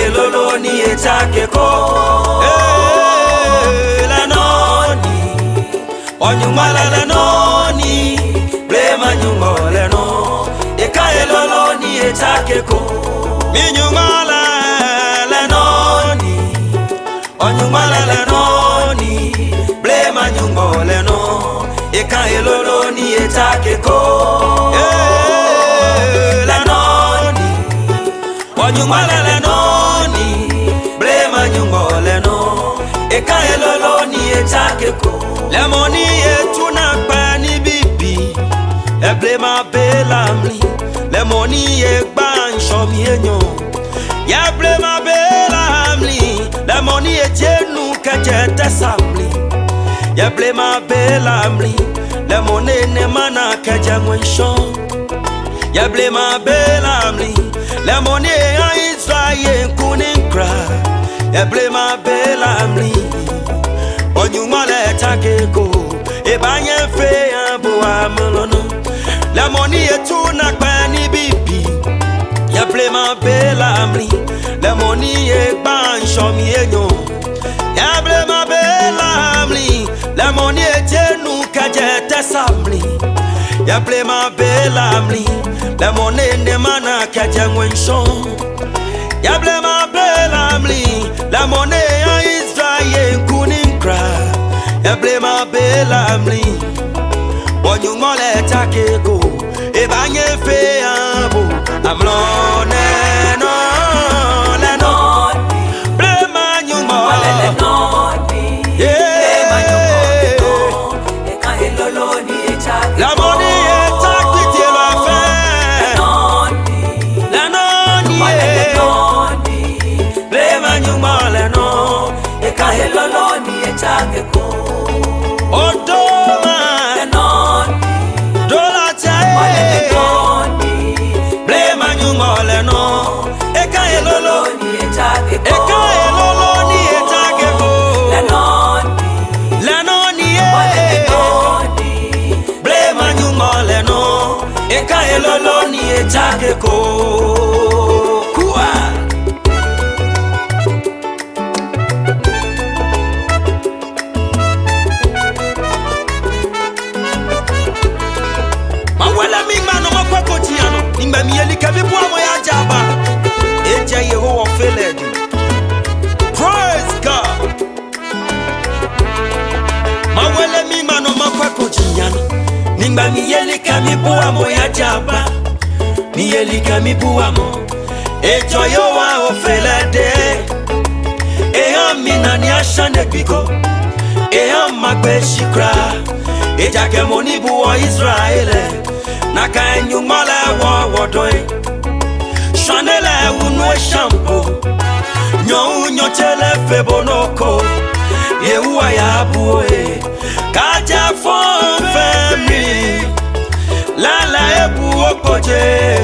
elolo ni etake ko la noni onyumala la noni blema nyungole no eka elolo ni etake ko minyumala la noni onyumala la noni blema nyungole no eka elolo ni etake ko la noni onyumala la noni blema nyungole no eka elolo ni etake ko le moni etuna pani bibi e blema belamli le moni e gban shomi enyo ya blema belamli le moni e jenu kajete samli ya blema belamli le moni ne mana kajangwen shon ya blema belamli le moni a Israel kuninkra ya blema belamli onyumale takeko e banye fe abo amolono la moni etuna pani bibi ya blema belamli la moni e ban shomi enyo ya blema belamli la moni etenu kajete samli ya blema belamli la moni ne mana kajangwen shon ya blema belamli la moni a Israel kuninkra ya blema belamli onyumole takeko e banye fe abo amlone no le no blema nyumole le no blema nyumole no e ka elolo ni etake la moni etakiti lo fe la noni le noni blema nyumole no e ka elolo ni etake ko odoma le noni dola chae blema nyumole no eka elolo ni etake ko la noni blema nyumole no eka elolo ni etake ko kuwa mawala mingmano makwako tiano nimba mieli kabibu amo ya jaba eja Yehowa feledi praise God mawala mingmano makwako tiano nimba mieli kabibu amo ya jaba mieli kabibu amo eja Yehowa feledi eya minani ashane biko eya magbeshikra eja kemoni buwa Israele naka nyumala wa wodoi chanele unwe shampoo nyo tele febonoko yewa ya buwe kaja fon femi lala ebu okoje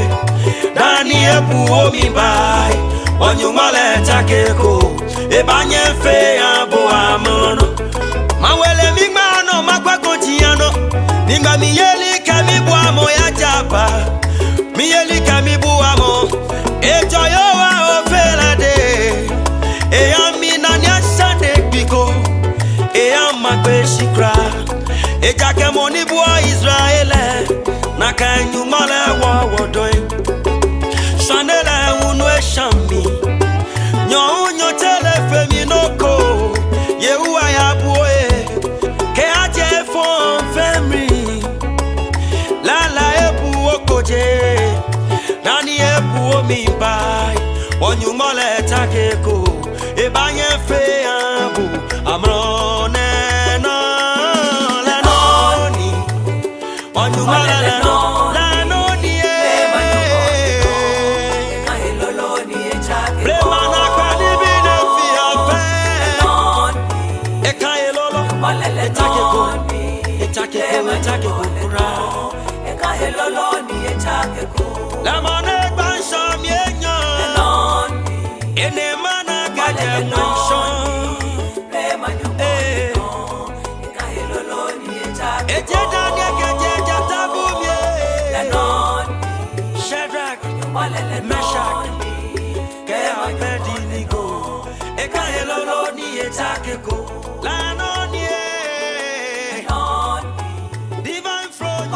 dani ebu omibai onyumala takeko ebanye fe abo amono mawele mingmano makwakotiano ninga miyeli kamibu amo ya jaba miyeli kamibu amo ejo Yehowa ofelade eya minani asande biko eya magbeshikra eja kemoni buwa Israele naka nyumale wa wodoi chanele unwe shami nyo tele femi noko Yehowa ya buwe ke aje fon femi lala ebu okoje nani ebu omibai onyumole takeko e banye fe abu amrone no la noni onyumole la noni ka elolo ni etake blema na kwani bine fi afe e ka elolo etake ko kura eka elolo ni etake ko la mane ban sham yenyo ene mana gaje nshon blema nyumole eka elolo ni etake eje dani gaje jatabumye la noni Shadrach Meshach ke abedini Lanon ye divine flow